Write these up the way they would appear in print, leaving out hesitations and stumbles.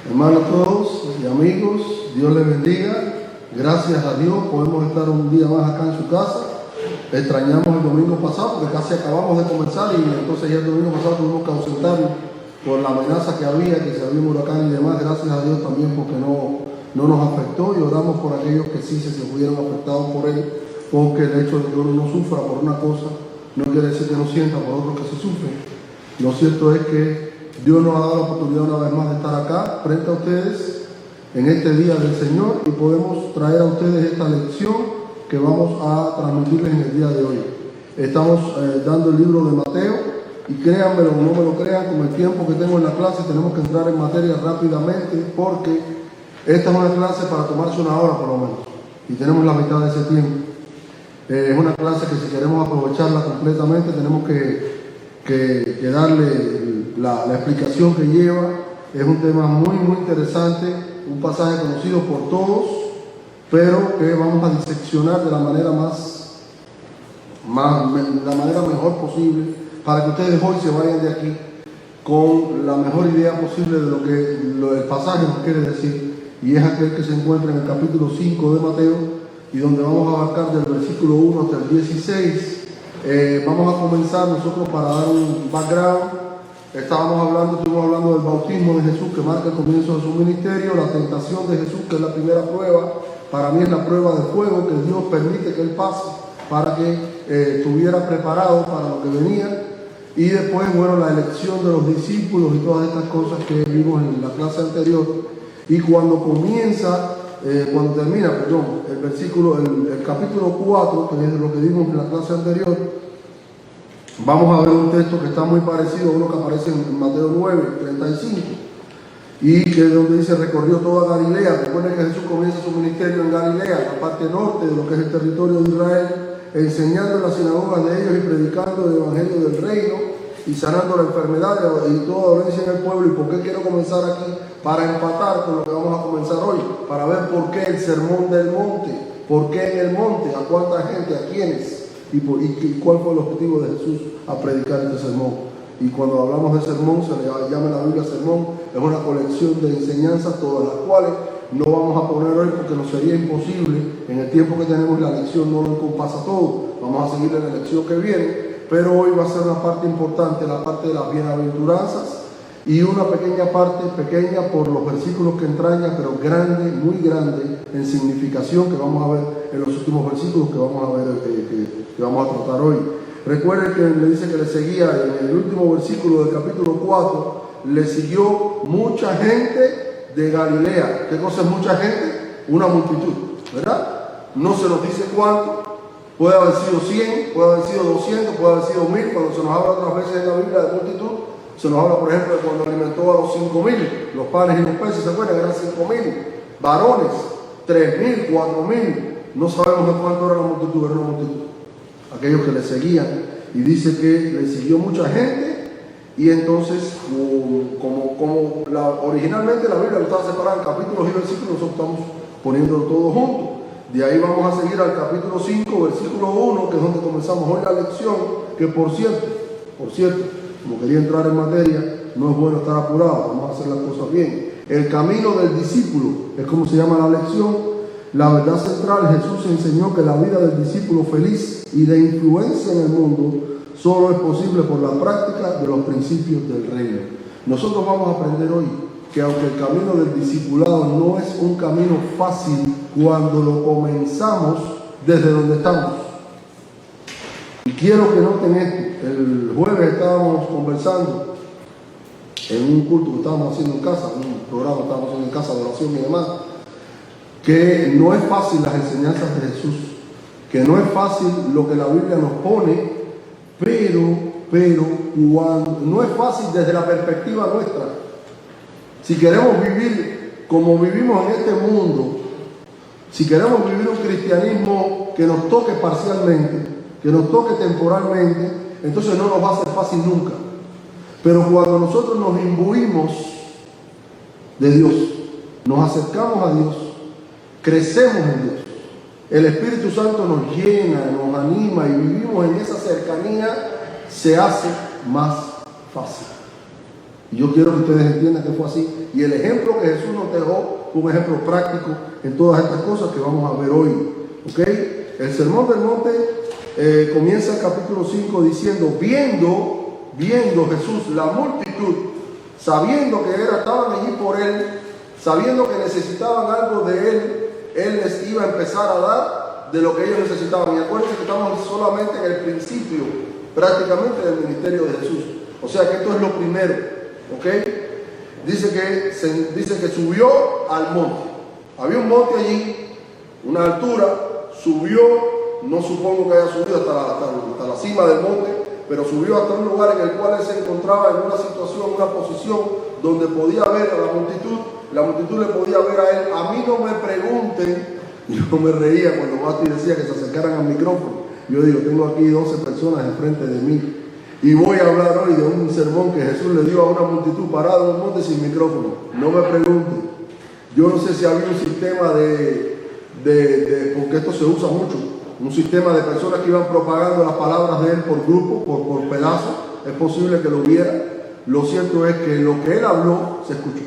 Hermanos todos y amigos, Dios les bendiga. Gracias a Dios podemos estar un día más acá en su casa. Extrañamos el domingo pasado porque casi acabamos de comenzar y entonces ya el domingo pasado tuvimos que ausentarnos por la amenaza que había, que se había un huracán y demás. Gracias a Dios también porque no nos afectó, y oramos por aquellos que sí se hubieran afectado por él, porque el hecho de que uno no sufra por una cosa no quiere decir que no sienta por otros que se sufren. Lo cierto es que Dios nos ha dado la oportunidad una vez más de estar acá frente a ustedes en este día del Señor, y podemos traer a ustedes esta lección que vamos a transmitirles en el día de hoy. Estamos dando el libro de Mateo, y créanmelo o no me lo crean, con el tiempo que tengo en la clase tenemos que entrar en materia rápidamente, porque esta es una clase para tomarse una hora por lo menos, y tenemos la mitad de ese tiempo. Es una clase que si queremos aprovecharla completamente tenemos que darle la explicación que lleva. Es un tema muy interesante, un pasaje conocido por todos, pero que vamos a diseccionar de la manera la manera mejor posible, para que ustedes hoy se vayan de aquí con la mejor idea posible de lo que el pasaje nos quiere decir, y es aquel que se encuentra en el capítulo 5 de Mateo, y donde vamos a abarcar del versículo 1 hasta el 16. Vamos a comenzar nosotros para dar un background. Estuvimos hablando del bautismo de Jesús, que marca el comienzo de su ministerio, la tentación de Jesús, que es la primera prueba. Para mí es la prueba de fuego que Dios permite que él pase para que estuviera preparado para lo que venía. Y después, bueno, la elección de los discípulos y todas estas cosas que vimos en la clase anterior. Y cuando termina el capítulo 4, que es lo que vimos en la clase anterior, vamos a ver un texto que está muy parecido a uno que aparece en Mateo 9, 35, y que es donde dice: recorrió toda Galilea. Recuerden que Jesús comienza su ministerio en Galilea, la parte norte de lo que es el territorio de Israel, enseñando en las sinagogas de ellos y predicando el evangelio del reino y sanando la enfermedad y toda dolencia en el pueblo. ¿Y por qué quiero comenzar aquí? Para empatar con lo que vamos a comenzar hoy, para ver por qué el sermón del monte, por qué en el monte, a cuánta gente, a quiénes, y cuál fue el objetivo de Jesús a predicar este sermón. Y cuando hablamos de sermón, se le llama en la Biblia sermón, es una colección de enseñanzas, todas las cuales no vamos a poner hoy porque nos sería imposible. En el tiempo que tenemos la lección no lo encompasa todo, vamos a seguir en la lección que viene, pero hoy va a ser una parte importante, la parte de las bienaventuranzas, y una pequeña parte, pequeña por los versículos que entraña, pero grande, muy grande en significación, que vamos a ver en los últimos versículos que vamos a ver, que vamos a tratar hoy. Recuerden que le dice que le seguía en el último versículo del capítulo 4, le siguió mucha gente de Galilea. ¿Qué cosa es mucha gente? Una multitud, ¿verdad? No se nos dice cuánto, puede haber sido 100, puede haber sido 200, puede haber sido 1000. Cuando se nos habla otras veces en la Biblia de multitud, se nos habla, por ejemplo, de cuando alimentó a los 5,000, los panes y los peces, ¿se acuerdan? Eran 5,000 varones, 3,000, 4,000, no sabemos de cuánto era la multitud, era una multitud, aquellos que le seguían. Y dice que le siguió mucha gente, y entonces, originalmente la Biblia lo estaba separada en capítulos y versículos, nosotros estamos poniéndolo todo junto. De ahí vamos a seguir al capítulo 5, versículo 1, que es donde comenzamos hoy la lección, que por cierto, como quería entrar en materia, no es bueno estar apurado, vamos a hacer las cosas bien. El camino del discípulo es como se llama la lección. La verdad central: Jesús enseñó que la vida del discípulo feliz y de influencia en el mundo solo es posible por la práctica de los principios del reino. Nosotros vamos a aprender hoy que aunque el camino del discipulado no es un camino fácil cuando lo comenzamos desde donde estamos. Y quiero que noten esto. El jueves estábamos conversando en un culto que estábamos haciendo en casa, un programa que estábamos haciendo en casa de oración y demás, que no es fácil las enseñanzas de Jesús, que no es fácil lo que la Biblia nos pone, pero no es fácil desde la perspectiva nuestra. Si queremos vivir como vivimos en este mundo, si queremos vivir un cristianismo que nos toque parcialmente, que nos toque temporalmente, entonces no nos va a ser fácil nunca. Pero cuando nosotros nos imbuimos de Dios, nos acercamos a Dios, crecemos en Dios, el Espíritu Santo nos llena, nos anima y vivimos en esa cercanía, se hace más fácil. Y yo quiero que ustedes entiendan que fue así. Y el ejemplo que Jesús nos dejó fue un ejemplo práctico en todas estas cosas que vamos a ver hoy. ¿Ok? El Sermón del Monte comienza el capítulo 5 diciendo, viendo Jesús la multitud, sabiendo que estaban allí por él, sabiendo que necesitaban algo de él les iba a empezar a dar de lo que ellos necesitaban. Y acuérdense que estamos solamente en el principio, prácticamente, del ministerio de Jesús. O sea que esto es lo primero, ¿ok? Dice que subió al monte. Había un monte allí, una altura, subió, no supongo que haya subido hasta la cima del monte, pero subió hasta un lugar en el cual él se encontraba en una situación, una posición donde podía ver a la multitud le podía ver a él. A mí no me pregunten, yo me reía cuando Mati decía que se acercaran al micrófono. Yo digo, tengo aquí 12 personas enfrente de mí y voy a hablar hoy de un sermón que Jesús le dio a una multitud parada en un monte sin micrófono. No me pregunten. Yo no sé si había un sistema porque esto se usa mucho, un sistema de personas que iban propagando las palabras de él por grupo, por pedazos. Es posible que lo hubiera. Lo cierto es que lo que él habló se escuchó.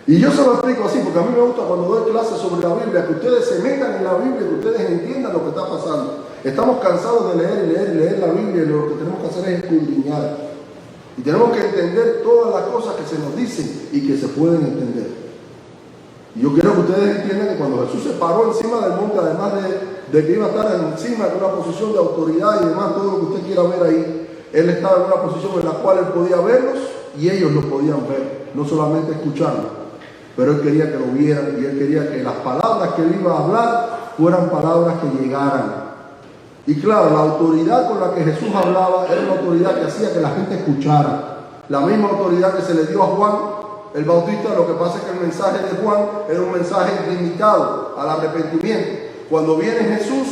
Y yo se lo explico así, porque a mí me gusta cuando doy clases sobre la Biblia, que ustedes se metan en la Biblia, que ustedes entiendan lo que está pasando. Estamos cansados de leer la Biblia, y lo que tenemos que hacer es escudriñar. Y tenemos que entender todas las cosas que se nos dicen y que se pueden entender. Y yo quiero que ustedes entiendan que cuando Jesús se paró encima del monte, además de que iba a estar encima de una posición de autoridad y demás, todo lo que usted quiera ver ahí, él estaba en una posición en la cual él podía verlos y ellos lo podían ver, no solamente escucharlo. Pero él quería que lo vieran y él quería que las palabras que él iba a hablar fueran palabras que llegaran. Y claro, la autoridad con la que Jesús hablaba era una autoridad que hacía que la gente escuchara. La misma autoridad que se le dio a Juan el Bautista. Lo que pasa es que el mensaje de Juan era un mensaje limitado al arrepentimiento. Cuando viene Jesús,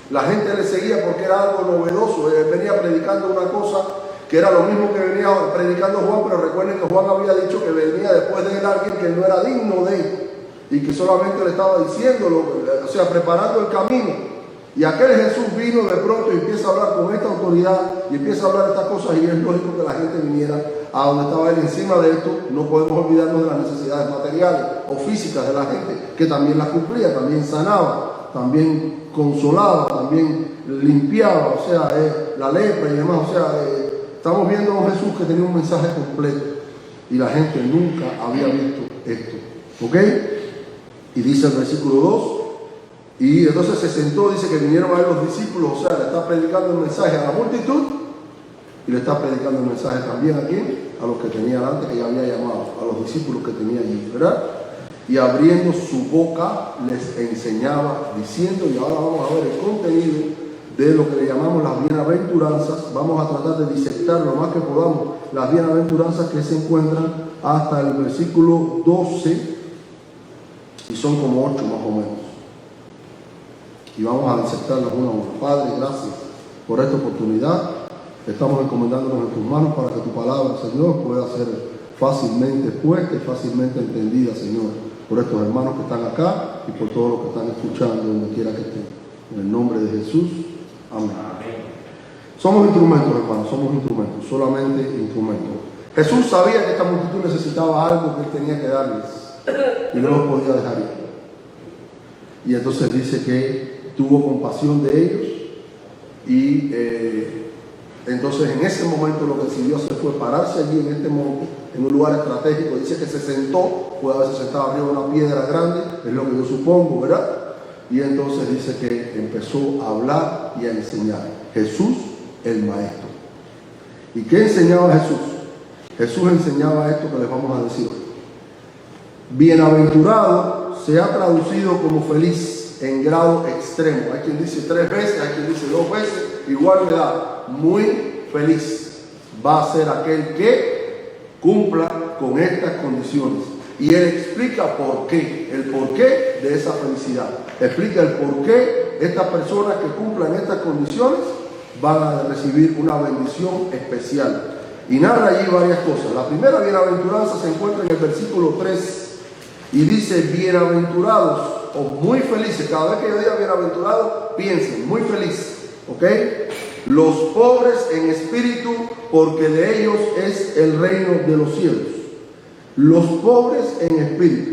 la gente le seguía porque era algo novedoso. Él venía predicando una cosa que era lo mismo que venía predicando Juan, pero recuerden que Juan había dicho que venía después de él alguien que no era digno de él y que solamente le estaba diciéndolo, o sea, preparando el camino. Y aquel Jesús vino de pronto y empieza a hablar con esta autoridad y empieza a hablar estas cosas, y es lógico que la gente viniera a donde estaba él. Encima de esto, no podemos olvidarnos de las necesidades materiales o físicas de la gente, que también las cumplía, también sanaba, también consolaba, también limpiaba, o sea, la lepra y demás. O sea, estamos viendo a un Jesús que tenía un mensaje completo y la gente nunca había visto esto. ¿Ok? Y dice el versículo 2, y entonces se sentó, dice que vinieron a él los discípulos, o sea, le está predicando el mensaje a la multitud y le está predicando el mensaje también aquí a los que tenían antes, que ya había llamado, a los discípulos que tenía allí, ¿verdad? Y abriendo su boca les enseñaba diciendo, y ahora vamos a ver el contenido de lo que le llamamos las bienaventuranzas. Vamos a tratar de disectar lo más que podamos las bienaventuranzas que se encuentran hasta el versículo 12, y son como 8 más o menos. Y vamos a disectarlas una a una. Padre, gracias por esta oportunidad. Estamos encomendándonos en tus manos para que tu palabra, Señor, pueda ser fácilmente expuesta y fácilmente entendida, Señor, por estos hermanos que están acá y por todos los que están escuchando donde quiera que estén. En el nombre de Jesús. Amén. Somos instrumentos, hermanos, somos instrumentos, solamente instrumentos. Jesús sabía que esta multitud necesitaba algo que él tenía que darles y no los podía dejar ir. Y entonces dice que tuvo compasión de ellos y entonces en ese momento lo que decidió hacer fue pararse allí en este monte, en un lugar estratégico. Dice que se sentó, puede haberse sentado arriba de una piedra grande, es lo que yo supongo, ¿verdad? Y entonces dice que empezó a hablar y a enseñar. Jesús, el maestro. ¿Y qué enseñaba Jesús? Jesús enseñaba esto que les vamos a decir hoy. Bienaventurado se ha traducido como feliz en grado extremo. Hay quien dice 3 veces, hay quien dice 2 veces, igual me da. Muy feliz va a ser aquel que cumpla con estas condiciones. Y él explica por qué, el porqué de esa felicidad. Explica el porqué estas personas que cumplan estas condiciones van a recibir una bendición especial. Y narra allí varias cosas. La primera bienaventuranza se encuentra en el versículo 3 y dice: bienaventurados o muy felices. Cada vez que yo diga bienaventurado, piensen, muy feliz, ¿ok? Los pobres en espíritu, porque de ellos es el reino de los cielos. Los pobres en espíritu.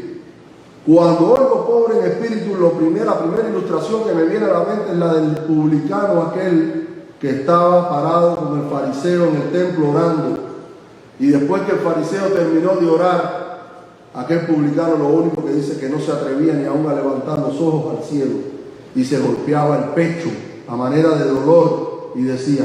Cuando oigo pobre en espíritu, la primera ilustración que me viene a la mente es la del publicano aquel que estaba parado con el fariseo en el templo orando. Y después que el fariseo terminó de orar, aquel publicano lo único que dice que no se atrevía ni aún a levantar los ojos al cielo y se golpeaba el pecho a manera de dolor y decía: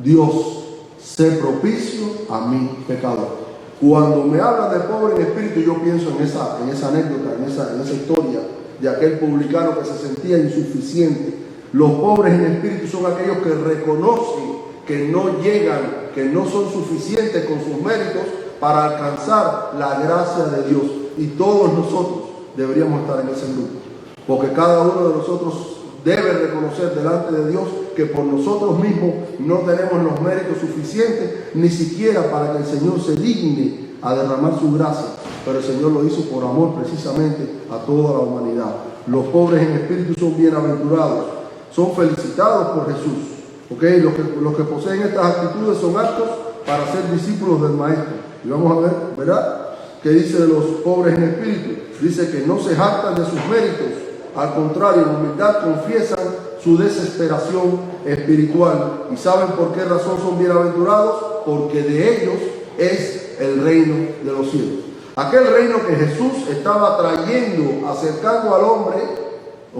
Dios, sé propicio a mi pecador. Cuando me hablan de pobre en espíritu, yo pienso en esa anécdota, en esa historia de aquel publicano que se sentía insuficiente. Los pobres en espíritu son aquellos que reconocen que no llegan, que no son suficientes con sus méritos para alcanzar la gracia de Dios. Y todos nosotros deberíamos estar en ese grupo, porque cada uno de nosotros debe reconocer delante de Dios que por nosotros mismos no tenemos los méritos suficientes, ni siquiera para que el Señor se digne a derramar su gracia, pero el Señor lo hizo por amor precisamente a toda la humanidad. Los pobres en espíritu son bienaventurados, son felicitados por Jesús. ¿Okay? Los que poseen estas actitudes son aptos para ser discípulos del Maestro. Y vamos a ver, ¿verdad?, qué dice de los pobres en espíritu. Dice que no se jactan de sus méritos, al contrario, en humildad confiesan su desesperación espiritual. ¿Y saben por qué razón son bienaventurados? Porque de ellos es el reino de los cielos. Aquel reino que Jesús estaba trayendo, acercando al hombre,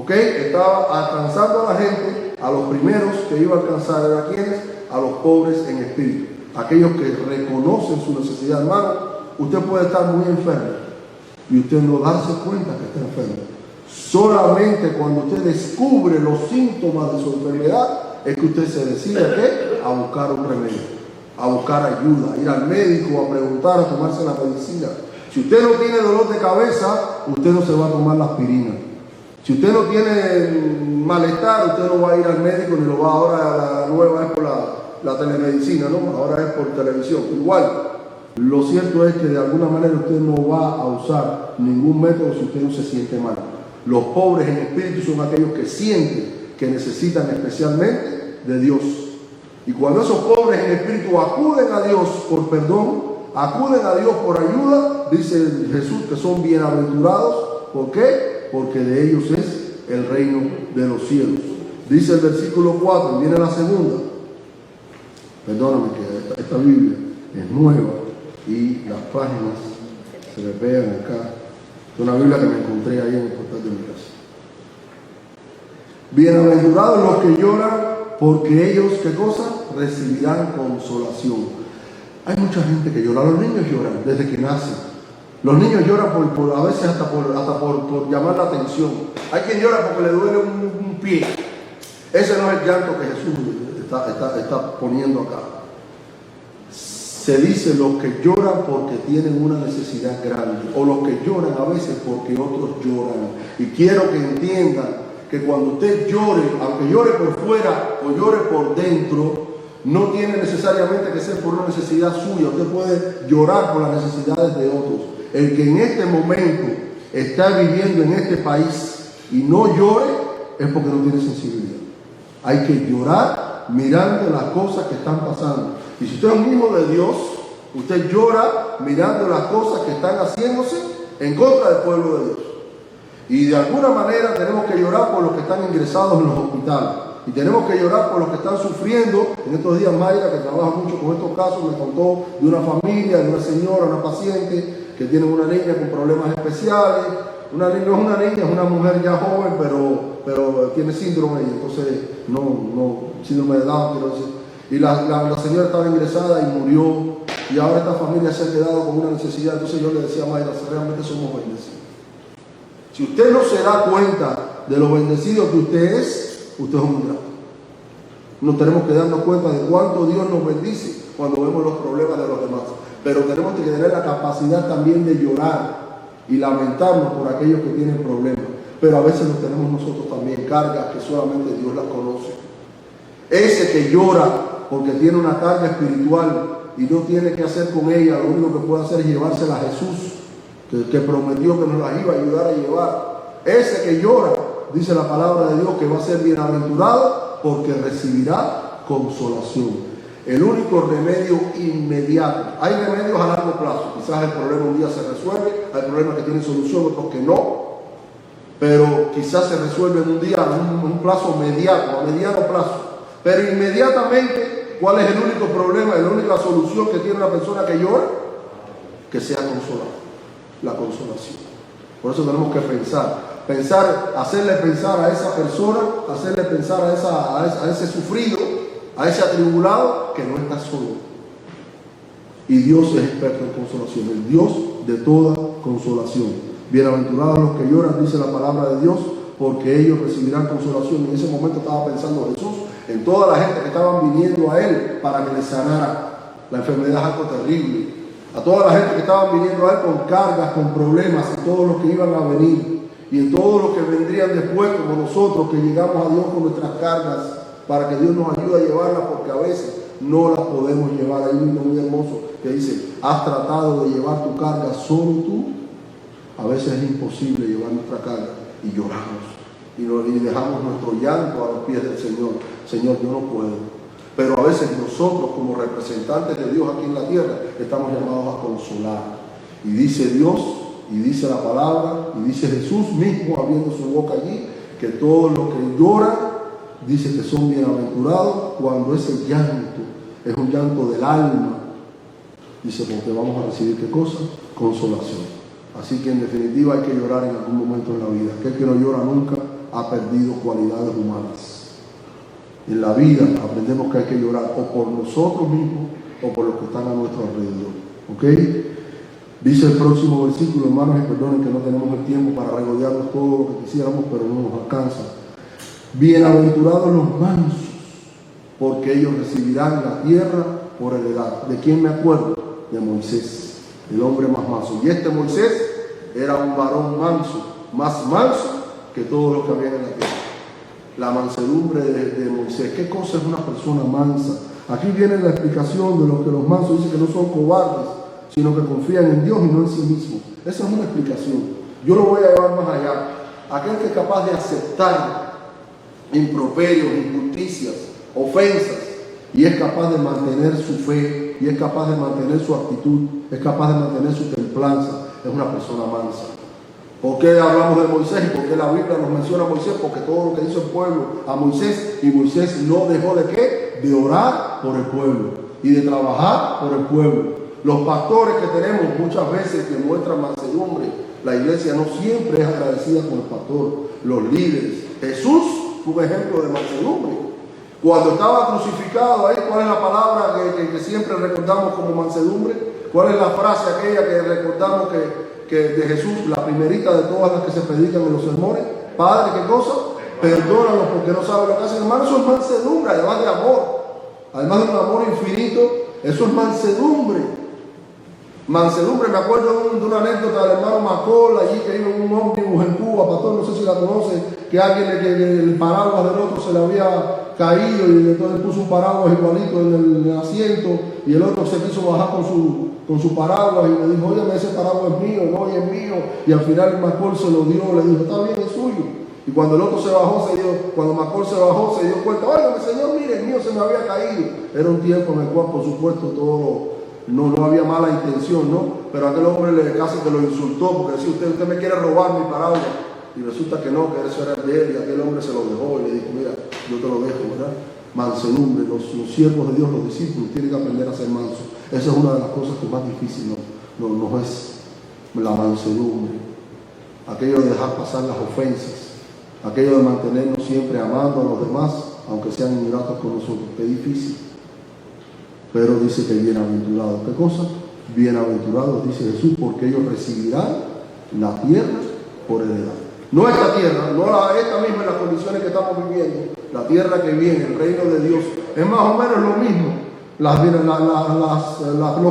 estaba alcanzando a la gente. A los primeros que iba a alcanzar eran quienes, a los pobres en espíritu, aquellos que reconocen su necesidad. Hermano, usted puede estar muy enfermo y usted no darse cuenta que está enfermo. Solamente cuando usted descubre los síntomas de su enfermedad es que usted se decide a buscar un remedio, a buscar ayuda, a ir al médico, a preguntar, a tomarse la medicina. Si usted no tiene dolor de cabeza, usted no se va a tomar la aspirina. Si usted no tiene malestar, usted no va a ir al médico ni lo va ahora. La nueva es por la telemedicina, ¿no? Ahora es por televisión. Igual, lo cierto es que de alguna manera usted no va a usar ningún método si usted no se siente mal. Los pobres en espíritu son aquellos que sienten que necesitan especialmente de Dios. Y cuando esos pobres en espíritu acuden a Dios por perdón, acuden a Dios por ayuda, dice Jesús que son bienaventurados. ¿Por qué? Porque de ellos es el reino de los cielos. Dice el versículo 4, viene la segunda. Perdóname que esta Biblia es nueva y las páginas se me pegan acá. Es una Biblia que me encontré ahí en el portal de mi casa. Bienaventurados los que lloran, porque ellos, ¿qué cosa? Recibirán consolación. Hay mucha gente que llora. Los niños lloran desde que nacen. Los niños lloran a veces hasta por llamar la atención. Hay quien llora porque le duele un pie. Ese no es el llanto que Jesús está poniendo acá. Se dice los que lloran porque tienen una necesidad grande, o los que lloran a veces porque otros lloran. Y quiero que entiendan que cuando usted llore, aunque llore por fuera o llore por dentro, no tiene necesariamente que ser por una necesidad suya. Usted puede llorar por las necesidades de otros. El que en este momento está viviendo en este país y no llore es porque no tiene sensibilidad. Hay que llorar mirando las cosas que están pasando. Y si usted es un hijo de Dios, usted llora mirando las cosas que están haciéndose en contra del pueblo de Dios. Y de alguna manera tenemos que llorar por los que están ingresados en los hospitales. Y tenemos que llorar por los que están sufriendo. En estos días Mayra, que trabaja mucho con estos casos, me contó de una familia, de una señora, una paciente que tiene una niña con problemas especiales. No es una niña, es una mujer ya joven, pero tiene síndrome, y entonces síndrome de Down, quiero decir. Y la señora estaba ingresada y murió, y ahora esta familia se ha quedado con una necesidad. Entonces yo le decía a Mayra, realmente somos bendecidos. Si usted no se da cuenta de lo bendecido que usted es un ingrato. Nos tenemos que darnos cuenta de cuánto Dios nos bendice cuando vemos los problemas de los demás. Pero tenemos que tener la capacidad también de llorar y lamentarnos por aquellos que tienen problemas. Pero a veces los tenemos nosotros también, cargas que solamente Dios las conoce. Ese que llora porque tiene una carga espiritual y no tiene que hacer con ella, lo único que puede hacer es llevársela a Jesús, que prometió que nos las iba a ayudar a llevar. Ese que llora, dice la palabra de Dios, que va a ser bienaventurado porque recibirá consolación. el único remedio inmediato. Hay remedios a largo plazo. Quizás el problema un día se resuelve, hay problemas que tienen solución, otros que no. Pero quizás se resuelve en un día, en un plazo inmediato, a mediano plazo. Pero inmediatamente, ¿cuál es el único problema, la única solución que tiene una persona que llora? Que sea consolada. La consolación. Por eso tenemos que pensar, hacerle pensar a esa persona, hacerle pensar a ese sufrido, a ese atribulado, que no está solo. Y Dios es experto en consolación, el Dios de toda consolación. Bienaventurados los que lloran, dice la palabra de Dios, porque ellos recibirán consolación. En ese momento estaba pensando Jesús en toda la gente que estaban viniendo a Él para que les sanara. La enfermedad es algo terrible. A toda la gente que estaban viniendo a Él con cargas, con problemas, y todos los que iban a venir, y en todos los que vendrían después, como nosotros que llegamos a Dios con nuestras cargas, para que Dios nos ayude a llevarlas, porque a veces no las podemos llevar. Hay un libro muy hermoso que dice: has tratado de llevar tu carga solo tú. A veces es imposible llevar nuestra carga y lloramos y dejamos nuestro llanto a los pies del Señor. Señor, yo no puedo. Pero a veces nosotros, como representantes de Dios aquí en la tierra, estamos llamados a consolar. Y dice Dios, y dice la palabra, y dice Jesús mismo abriendo su boca allí, que todos los que lloran, dice que son bienaventurados cuando ese llanto es un llanto del alma. Dice, porque vamos a recibir ¿qué cosa? Consolación. Así que en definitiva hay que llorar en algún momento de la vida. Aquel que no llora nunca ha perdido cualidades humanas. En la vida aprendemos que hay que llorar o por nosotros mismos o por los que están a nuestro alrededor. ¿Ok? Dice el próximo versículo, hermanos, y perdonen que no tenemos el tiempo para regodearnos todo lo que quisiéramos, pero no nos alcanza. Bienaventurados los mansos, porque ellos recibirán la tierra por heredad. ¿De quién me acuerdo? De Moisés, el hombre más manso. Y este Moisés era un varón manso, más manso que todos los que habían en la tierra. La mansedumbre de Moisés. ¿Qué cosa es una persona mansa? Aquí viene la explicación de lo que los mansos dicen, que no son cobardes, sino que confían en Dios y no en sí mismos. Esa es una explicación. Yo lo voy a llevar más allá. Aquel que es capaz de aceptar improperios, injusticias, ofensas, y es capaz de mantener su fe, y es capaz de mantener su actitud, es capaz de mantener su templanza, es una persona mansa. ¿Por qué hablamos de Moisés y por qué la Biblia nos menciona a Moisés? Porque todo lo que hizo el pueblo a Moisés, y Moisés no dejó de ¿qué? De orar por el pueblo y de trabajar por el pueblo. Los pastores que tenemos muchas veces que muestran mansedumbre. La iglesia no siempre es agradecida con el pastor, los líderes. Jesús fue un ejemplo de mansedumbre. Cuando estaba crucificado ahí, ¿cuál es la palabra que siempre recordamos como mansedumbre? ¿Cuál es la frase aquella que recordamos que de Jesús, la primerita de todas las que se predican en los sermones? Padre, ¿qué cosa? Perdónalos porque no saben lo que hacen. Hermano, eso es mansedumbre, además de amor. Además de un amor infinito, eso es mansedumbre. Mansedumbre, me acuerdo de una anécdota del hermano Macol, allí que iba en un ómnibus en Cuba, pastor, no sé si la conoce, que alguien, el paraguas del otro se le había caído y entonces puso un paraguas igualito en el asiento y el otro se quiso bajar con su paraguas y le dijo, oye, ese paraguas es mío, no, es mío, y al final Macol se lo dio, le dijo, está bien, es suyo. Y cuando el otro se bajó, cuando Macol se bajó, se dio cuenta, oye, señor, mire, el mío se me había caído. Era un tiempo en el cual, por supuesto, todo no había mala intención, ¿no? Pero aquel hombre casi que lo insultó porque decía, usted me quiere robar mi paraguas. Y resulta que no, que eso era de él, y aquel hombre se lo dejó y le dijo, mira, yo te lo dejo, ¿verdad? Mansedumbre, los siervos de Dios, los discípulos, tienen que aprender a ser mansos. Esa es una de las cosas que más difícil no es la mansedumbre. Aquello de dejar pasar las ofensas, aquello de mantenernos siempre amando a los demás, aunque sean ingratos con nosotros, es difícil. Pero dice que bienaventurados, ¿qué cosa? Bienaventurados, dice Jesús, porque ellos recibirán la tierra por heredad. No esta tierra, no esta misma en las condiciones que estamos viviendo, la tierra que viene, el reino de Dios, es más o menos lo mismo. Los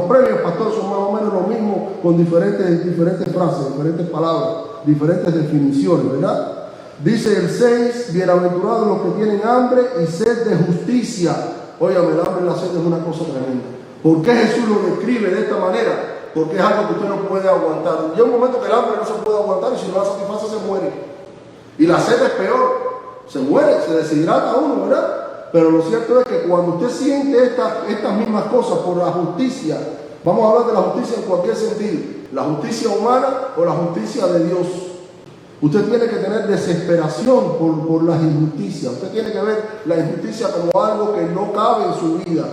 premios, pastor, son más o menos lo mismo con diferentes frases, diferentes palabras, diferentes definiciones, ¿verdad? Dice el 6, bienaventurados los que tienen hambre y sed de justicia. Óyame, el hambre y la sed es una cosa tremenda. ¿Por qué Jesús lo describe de esta manera? Porque es algo que usted no puede aguantar. Llega un momento que el hambre no se puede aguantar y si no la satisface se muere. Y la sed es peor. Se muere, se deshidrata uno, ¿verdad? Pero lo cierto es que cuando usted siente estas mismas cosas por la justicia, vamos a hablar de la justicia en cualquier sentido, la justicia humana o la justicia de Dios. Usted tiene que tener desesperación por las injusticias. Usted tiene que ver la injusticia como algo que no cabe en su vida.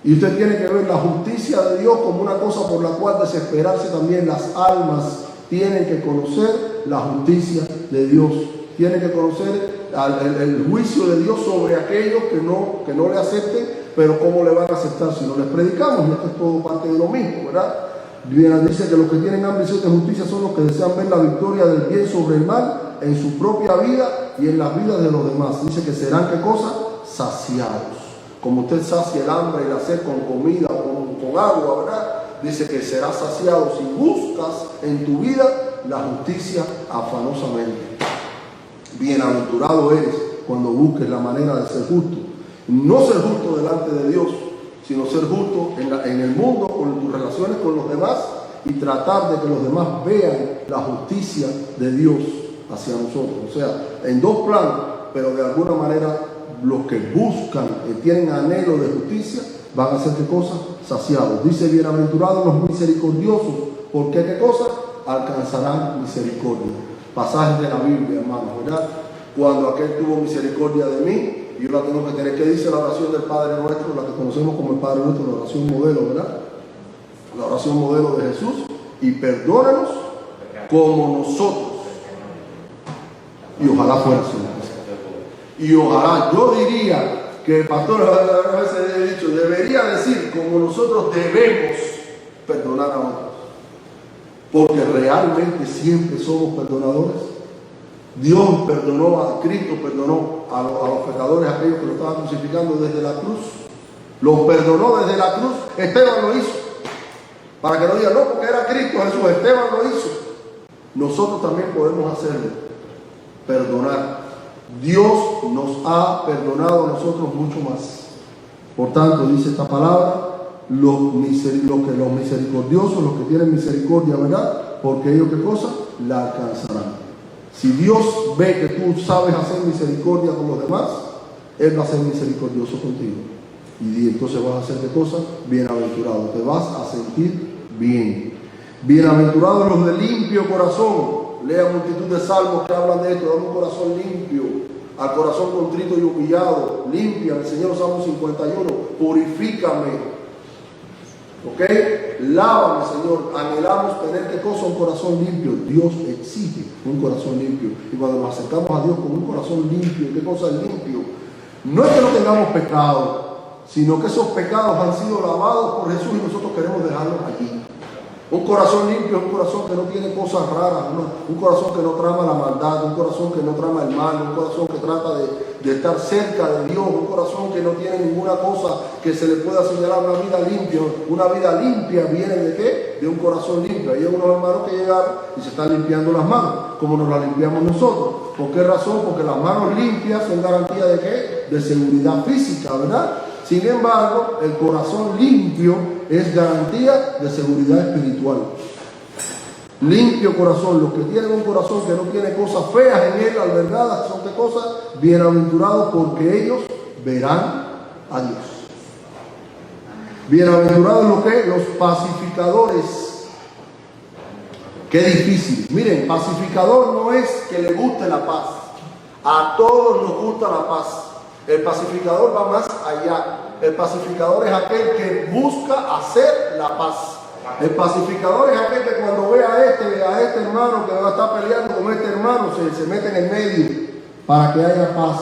Y usted tiene que ver la justicia de Dios como una cosa por la cual desesperarse también. Las almas tienen que conocer la justicia de Dios. Tienen que conocer el juicio de Dios sobre aquellos que no le acepten, pero cómo le van a aceptar si no les predicamos. Y esto es todo parte de lo mismo, ¿verdad? Bien, dice que los que tienen hambre y sed de justicia son los que desean ver la victoria del bien sobre el mal en su propia vida y en las vidas de los demás. Dice que serán, ¿qué cosa? Saciados. Como usted sacia el hambre y la sed con comida o con agua, ¿verdad? Dice que serás saciado si buscas en tu vida la justicia afanosamente. Bienaventurado eres cuando busques la manera de ser justo. No ser justo delante de Dios, sino ser justo en el mundo, con tus relaciones con los demás y tratar de que los demás vean la justicia de Dios hacia nosotros. O sea, en dos planos, pero de alguna manera los que buscan y tienen anhelo de justicia van a ser, ¿qué cosa? Saciados. Dice, bienaventurados los misericordiosos, porque ¿qué cosa? Alcanzarán misericordia. Pasajes de la Biblia, hermanos, ¿verdad? Cuando aquel tuvo misericordia de mí, yo la tengo que tener. ¿Qué dice la oración del Padre Nuestro? La que conocemos como el Padre Nuestro, la oración modelo, ¿verdad? La oración modelo de Jesús. Y perdónanos como nosotros. Y ojalá fuera así. Y ojalá, yo diría que el pastor a veces he dicho, debería decir como nosotros debemos perdonar a otros. Porque realmente siempre somos perdonadores. Dios perdonó a Cristo, perdonó a los pecadores, a aquellos que lo estaban crucificando desde la cruz. Los perdonó desde la cruz. Esteban lo hizo. Para que no digan, no, porque era Cristo Jesús. Esteban lo hizo. Nosotros también podemos hacerlo. Perdonar. Dios nos ha perdonado a nosotros mucho más. Por tanto, dice esta palabra, los misericordiosos, los que tienen misericordia, ¿verdad? Porque ellos, ¿qué cosa? La alcanzarán. Si Dios ve que tú sabes hacer misericordia con los demás, Él va a ser misericordioso contigo. Y entonces vas a hacer, ¿qué cosa? Bienaventurado. Te vas a sentir bien. Bienaventurados los de limpio corazón. Lea multitud de salmos que hablan de esto. Dame un corazón limpio, al corazón contrito y humillado. Límpiame, Señor, Salmo 51. Purifícame. ¿Ok? Lávame, Señor. Anhelamos tener, ¿qué cosa? Un corazón limpio. Dios exige un corazón limpio. Y cuando nos acercamos a Dios con un corazón limpio, ¿qué cosa es limpio? No es que no tengamos pecado, sino que esos pecados han sido lavados por Jesús y nosotros queremos dejarlos allí. Un corazón limpio es un corazón que no tiene cosas raras, un corazón que no trama la maldad, un corazón que no trama el mal, un corazón que trata de estar cerca de Dios, un corazón que no tiene ninguna cosa que se le pueda señalar. Una vida limpia. Una vida limpia viene ¿de qué? De un corazón limpio. Hay unos hermanos que llegaron y se están limpiando las manos, como nos las limpiamos nosotros. ¿Por qué razón? Porque las manos limpias son garantía ¿de qué? De seguridad física, ¿verdad? Sin embargo, el corazón limpio es garantía de seguridad espiritual. Limpio corazón. Los que tienen un corazón que no tiene cosas feas en él, albergadas, son qué cosas? Bienaventurados, porque ellos verán a Dios. Bienaventurados los que, los pacificadores. Qué difícil. Miren, pacificador no es que le guste la paz. A todos nos gusta la paz. El pacificador va más allá. El pacificador es aquel que busca hacer la paz. El pacificador es aquel que cuando ve a este hermano que va a estar peleando con este hermano, se mete en el medio para que haya paz.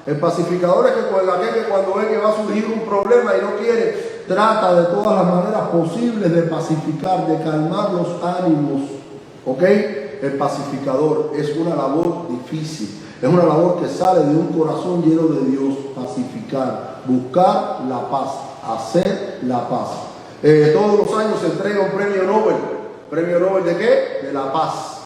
El pacificador es aquel que cuando ve que va a surgir un problema y no quiere, trata de todas las maneras posibles de pacificar, de calmar los ánimos. ¿Ok? El pacificador es una labor difícil. Es una labor que sale de un corazón lleno de Dios. Pacificar, buscar la paz, hacer la paz. Todos los años se entrega un premio Nobel. ¿Premio Nobel de qué? De la paz.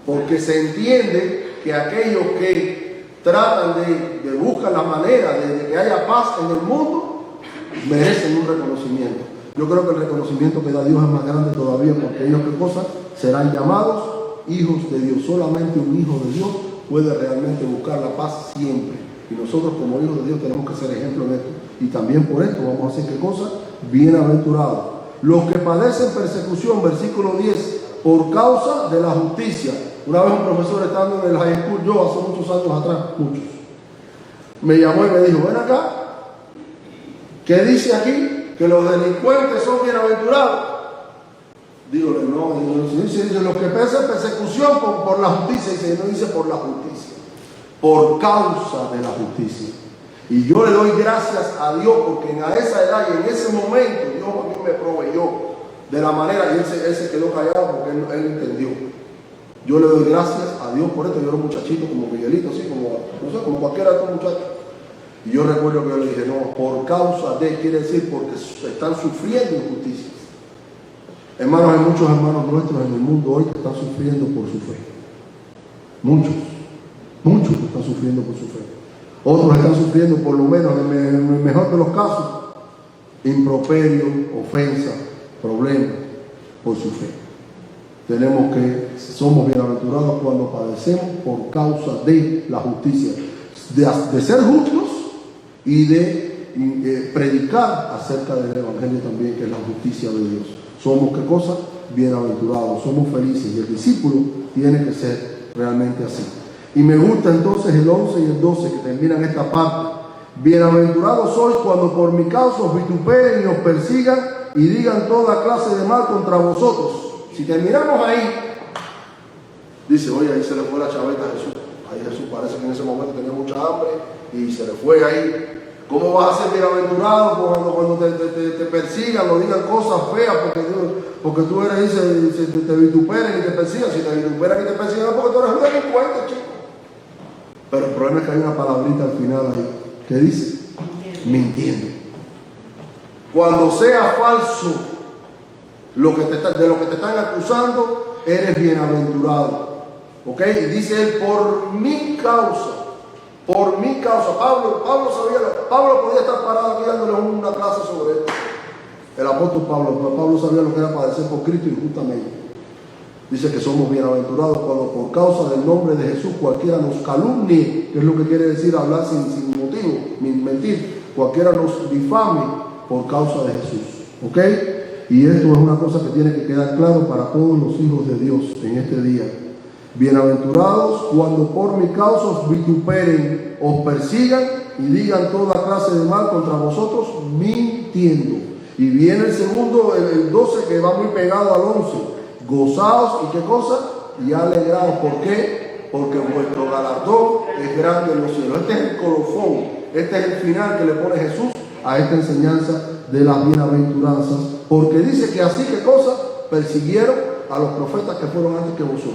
Porque se entiende que aquellos que tratan de buscar la manera de que haya paz en el mundo, merecen un reconocimiento. Yo creo que el reconocimiento que da Dios es más grande todavía, porque ellos, ¿qué cosa? Serán llamados hijos de Dios. Solamente un hijo de Dios puede realmente buscar la paz siempre. Y nosotros como hijos de Dios tenemos que ser ejemplo en esto. Y también por esto vamos a hacer ¿qué cosa? Bienaventurados los que padecen persecución, versículo 10, por causa de la justicia. Una vez un profesor estando en el high school, yo hace muchos años atrás, muchos, me llamó y me dijo, ven acá, ¿qué dice aquí? Que los delincuentes son bienaventurados. Dígole, no, dice los que padecen persecución por la justicia, dice, no dice por la justicia, por causa de la justicia. Y yo le doy gracias a Dios porque a esa edad y en ese momento Dios a mí me proveyó de la manera, y él se quedó callado porque él entendió. Yo le doy gracias a Dios por esto. Yo era un muchachito como Miguelito, así como, no sé, como cualquiera de estos muchachos. Y yo recuerdo que yo le dije, no, por causa de, quiere decir porque están sufriendo injusticias. Hermanos, hay muchos hermanos nuestros en el mundo hoy que están sufriendo por su fe. Muchos que están sufriendo por su fe. Otros están sufriendo, por lo menos, en el mejor de los casos, improperio, ofensa, problemas por su fe. Tenemos que, somos bienaventurados cuando padecemos por causa de la justicia, de ser justos y de predicar acerca del Evangelio también, que es la justicia de Dios. Somos, ¿qué cosa? Bienaventurados, somos felices, y el discípulo tiene que ser realmente así. Y me gusta entonces el 11 y el 12 que terminan esta parte. Bienaventurados sois cuando por mi causa os vituperen y os persigan y digan toda clase de mal contra vosotros. Si terminamos ahí, dice, oye, ahí se le fue la chaveta a Jesús. Ahí Jesús parece que en ese momento tenía mucha hambre y se le fue ahí. ¿Cómo vas a ser bienaventurado cuando te persigan, lo digan cosas feas porque tú eres, dice, te vituperen y te persigan? Si te vituperan y te persigan es porque tú eres un delincuente, chico. Pero el problema es que hay una palabrita al final ahí que dice, mintiendo. Cuando sea falso de lo que te están acusando, eres bienaventurado. ¿Ok? Y dice él, por mi causa. Por mi causa. Pablo podía estar parado aquí dándole una clase sobre esto. El apóstol Pablo sabía lo que era padecer por Cristo injustamente. Dice que somos bienaventurados cuando por causa del nombre de Jesús cualquiera nos calumnie, que es lo que quiere decir hablar sin motivo, mentir. Cualquiera nos difame por causa de Jesús. ¿Ok? Y esto es una cosa que tiene que quedar claro para todos los hijos de Dios en este día. Bienaventurados cuando por mi causa os vituperen, os persigan y digan toda clase de mal contra vosotros, mintiendo. Y viene el segundo, el 12, que va muy pegado al 11. Gozaos y qué cosa, y alegraos. ¿Por qué? Porque vuestro galardón es grande en los cielos. Este es el colofón, este es el final que le pone Jesús a esta enseñanza de las bienaventuranzas, porque dice que así que cosa persiguieron a los profetas que fueron antes que vosotros.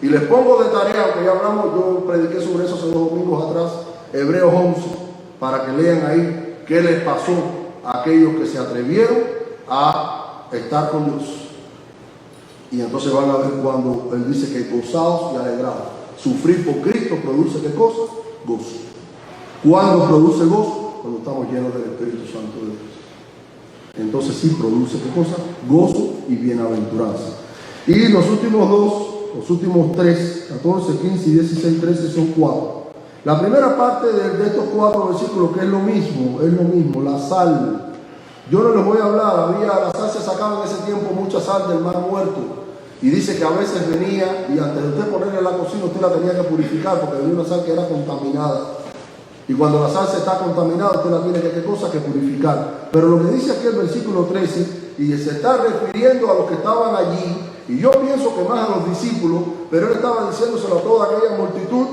Y les pongo de tarea, aunque ya hablamos, yo prediqué sobre eso hace 2 domingos atrás, Hebreos 11, para que lean ahí qué les pasó a aquellos que se atrevieron a estar con Dios. Y entonces van a ver cuando él dice que gozaos y alegraos. Sufrir por Cristo produce ¿qué cosa? Gozo. ¿Cuándo produce gozo? Cuando estamos llenos del Espíritu Santo de Dios. Entonces sí produce ¿qué cosa? Gozo y bienaventuranza. Y los últimos 3, 14, 15 y 16, 13 son 4. La primera parte de estos 4 versículos, que es lo mismo, la sal. Yo no les voy a hablar, la sal se sacaba en ese tiempo mucha sal del mar muerto. Y dice que a veces venía, y antes de usted ponerla en la cocina, usted la tenía que purificar, porque venía una sal que era contaminada. Y cuando la sal se está contaminada, usted la tiene que purificar. Pero lo que dice aquí el versículo 13, y se está refiriendo a los que estaban allí, y yo pienso que más a los discípulos, pero él estaba diciéndoselo a toda aquella multitud,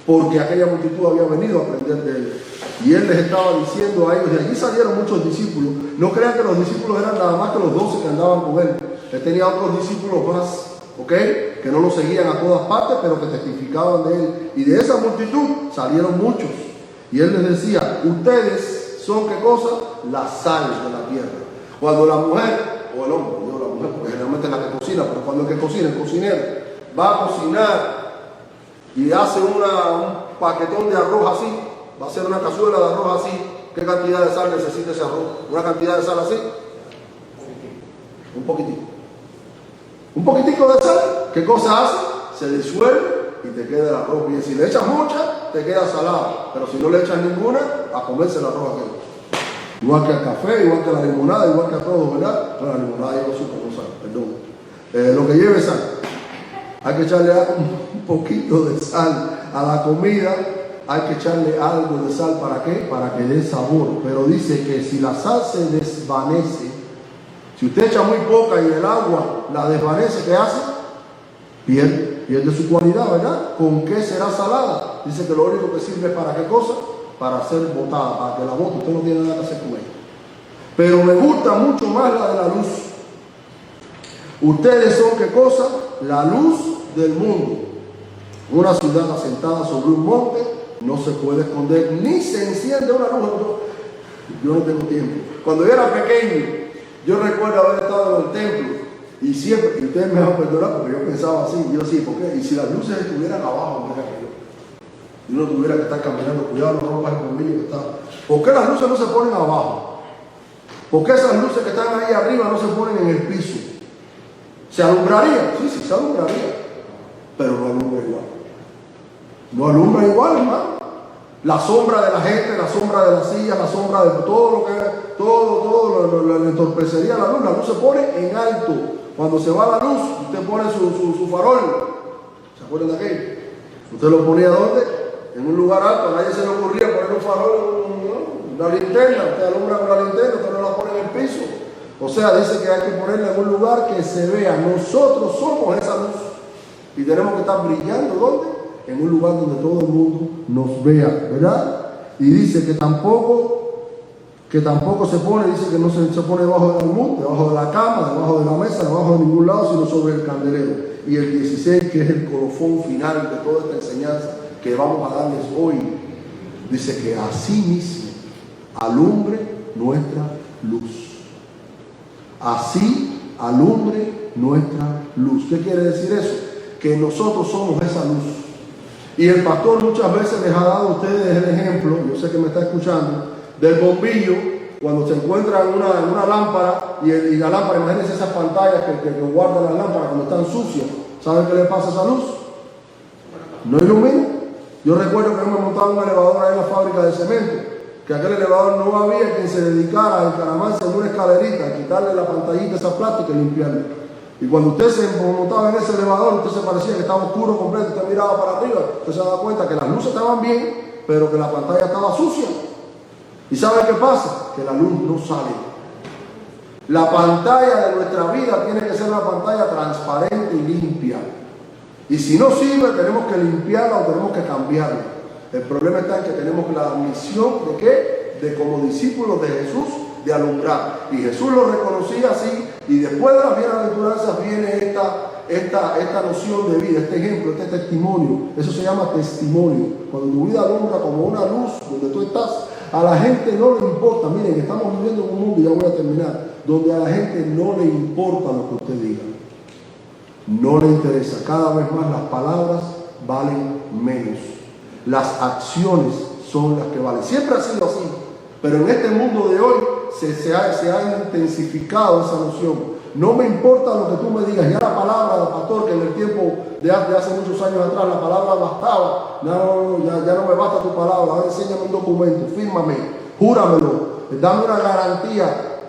porque aquella multitud había venido a aprender de él. Y él les estaba diciendo a ellos, de allí salieron muchos discípulos. No crean que los discípulos eran nada más que los 12 que andaban con él. Él tenía otros discípulos más, ¿ok? Que no lo seguían a todas partes, pero que testificaban de él. Y de esa multitud salieron muchos. Y él les decía, ustedes son ¿qué cosa? La sal de la tierra. Cuando la mujer, o el hombre, no la mujer, porque generalmente es la que cocina, pero cuando el que cocina, el cocinero, va a cocinar y hace un paquetón de arroz así, va a hacer una cazuela de arroz así, ¿qué cantidad de sal necesita ese arroz? ¿Una cantidad de sal así? Un poquitico. Un poquitico de sal, ¿qué cosa hace? Se disuelve y te queda el arroz bien. Si le echas mucha, te queda salada. Pero si no le echas ninguna, a comerse la roja que igual que al café, igual que a la limonada, igual que a todo, ¿verdad? Bueno, la limonada lleva azúcar, no sal, perdón. Lo que lleve sal. Hay que echarle un poquito de sal a la comida. Hay que echarle algo de sal, ¿para qué? Para que dé sabor. Pero dice que si la sal se desvanece, si usted echa muy poca y el agua la desvanece, ¿qué hace? Pierde su cualidad, ¿verdad? ¿Con qué será salada? Dice que lo único que sirve es ¿para qué cosa? Para ser botada, para que la bote. Usted no tiene nada que hacer con ella. Pero me gusta mucho más la de la luz. Ustedes son ¿qué cosa? La luz del mundo. Una ciudad asentada sobre un monte no se puede esconder, ni se enciende una luz. Yo no tengo tiempo. Cuando yo era pequeño, yo recuerdo haber estado en el templo y siempre, y ustedes me van a perdonar porque yo pensaba así, yo sí, ¿por qué? Y si las luces estuvieran abajo, mira que yo no tuviera que estar caminando, cuidado, no rompas el bombillo que está. ¿Por qué las luces no se ponen abajo? ¿Por qué esas luces que están ahí arriba no se ponen en el piso? ¿Se alumbraría? Sí, se alumbraría, pero no alumbra igual. No alumbra igual, hermano. La sombra de la gente, la sombra de la silla, la sombra de todo lo que todo le entorpecería la luz. La luz se pone en alto. Cuando se va la luz, usted pone su farol. ¿Se acuerdan de aquello? ¿Usted lo ponía dónde? En un lugar alto. A nadie se le ocurría poner un farol, una linterna. Usted alumbra con la linterna, usted no la pone en el piso. O sea, dice que hay que ponerla en un lugar que se vea. Nosotros somos esa luz. Y tenemos que estar brillando, ¿dónde? En un lugar donde todo el mundo nos vea, ¿verdad? Y dice que tampoco se pone, dice que no se pone debajo del almud, debajo de la cama, debajo de la mesa, debajo de ningún lado, sino sobre el candelero. Y el 16, que es el colofón final de toda esta enseñanza que vamos a darles hoy, dice que así mismo alumbre nuestra luz. Así alumbre nuestra luz. ¿Qué quiere decir eso? Que nosotros somos esa luz. Y el pastor muchas veces les ha dado a ustedes el ejemplo, yo sé que me está escuchando, del bombillo, cuando se encuentra en una lámpara y la lámpara, imagínense esas pantallas que guardan las lámparas cuando están sucias. ¿Saben qué le pasa a esa luz? No ilumina. Yo recuerdo que yo me montaba un elevador ahí en la fábrica de cemento, que aquel elevador no había quien se dedicara a encaramarse en una escalerita, a quitarle la pantallita esa plástica y limpiarla. Y cuando usted se montaba en ese elevador, usted se parecía que estaba oscuro completo, usted miraba para arriba, usted se daba cuenta que las luces estaban bien, pero que la pantalla estaba sucia. ¿Y sabe qué pasa? Que la luz no sale. La pantalla de nuestra vida tiene que ser una pantalla transparente y limpia. Y si no sirve, tenemos que limpiarla o tenemos que cambiarla. El problema está en que tenemos la misión de ¿qué? De como discípulos de Jesús, de alumbrar. Y Jesús lo reconocía así, y después de las bienaventuranzas viene esta noción de vida, este ejemplo, este testimonio. Eso se llama testimonio. Cuando tu vida alumbra como una luz donde tú estás, a la gente no le importa. Miren, estamos viviendo en un mundo, y ya voy a terminar, donde a la gente no le importa lo que usted diga. No le interesa. Cada vez más las palabras valen menos. Las acciones son las que valen. Siempre ha sido así. Pero en este mundo de hoy se ha intensificado esa noción. No me importa lo que tú me digas. Ya la palabra, pastor, que en el tiempo de hace muchos años atrás la palabra bastaba. Ya no me basta tu palabra. Ahora enséñame un documento, fírmame, júramelo, dame una garantía,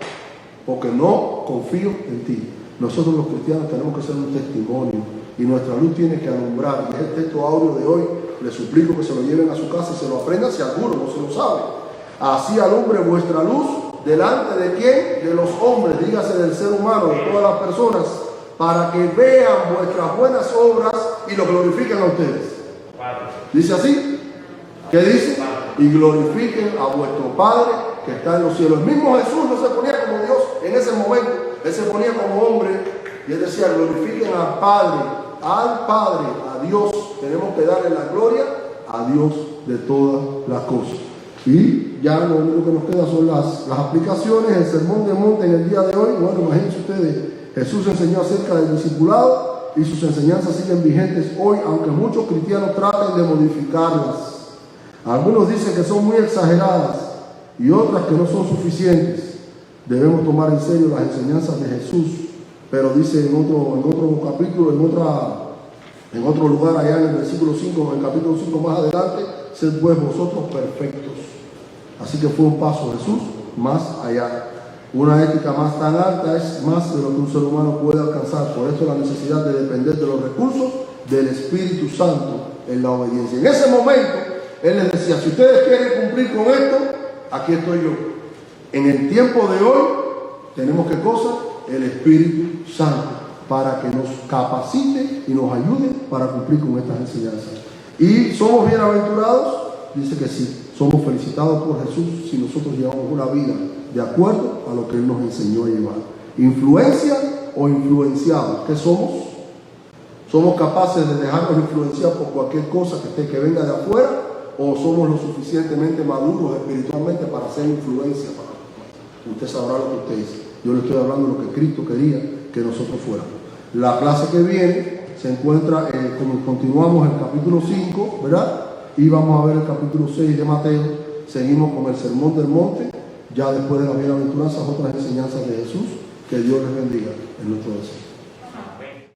porque no confío en ti. Nosotros los cristianos tenemos que ser un testimonio y nuestra luz tiene que alumbrar. Y es el texto audio de hoy. Les suplico que se lo lleven a su casa y se lo aprendan si alguno no se lo sabe. Así alumbre vuestra luz delante de quién, de los hombres, dígase del ser humano, de todas las personas, para que vean vuestras buenas obras y lo glorifiquen a ustedes. ¿Dice así? ¿Qué dice? Y glorifiquen a vuestro Padre que está en los cielos. El mismo Jesús no se ponía como Dios en ese momento, él se ponía como hombre y él decía: glorifiquen al Padre, a Dios. Tenemos que darle la gloria a Dios de todas las cosas. Y ya lo único que nos queda son las aplicaciones. El sermón de monte en el día de hoy, bueno, imagínense ustedes, Jesús enseñó acerca del discipulado y sus enseñanzas siguen vigentes hoy, aunque muchos cristianos traten de modificarlas. Algunos dicen que son muy exageradas y otras que no son suficientes. Debemos tomar en serio las enseñanzas de Jesús, pero dice en otro capítulo, en otro lugar allá en el versículo 5, en el capítulo 5 más adelante, sed pues vosotros perfectos. Así que fue un paso Jesús más allá. Una ética más tan alta es más de lo que un ser humano puede alcanzar. Por eso la necesidad de depender de los recursos del Espíritu Santo en la obediencia. En ese momento, Él les decía, si ustedes quieren cumplir con esto, aquí estoy yo. En el tiempo de hoy, tenemos ¿qué cosa? El Espíritu Santo, para que nos capacite y nos ayude para cumplir con estas enseñanzas. ¿Y somos bienaventurados? Dice que sí. Somos felicitados por Jesús si nosotros llevamos una vida de acuerdo a lo que Él nos enseñó a llevar. ¿Influencia o influenciados? ¿Qué somos? ¿Somos capaces de dejarnos influenciar por cualquier cosa que venga de afuera? ¿O somos lo suficientemente maduros espiritualmente para hacer influencia para nosotros? Usted sabrá lo que usted dice. Yo le estoy hablando de lo que Cristo quería que nosotros fuéramos. La clase que viene se encuentra, como continuamos el capítulo 5, ¿verdad? Y vamos a ver el capítulo 6 de Mateo. Seguimos con el Sermón del Monte, ya después de las bienaventuranzas, otras enseñanzas de Jesús. Que Dios les bendiga en nuestro deseo.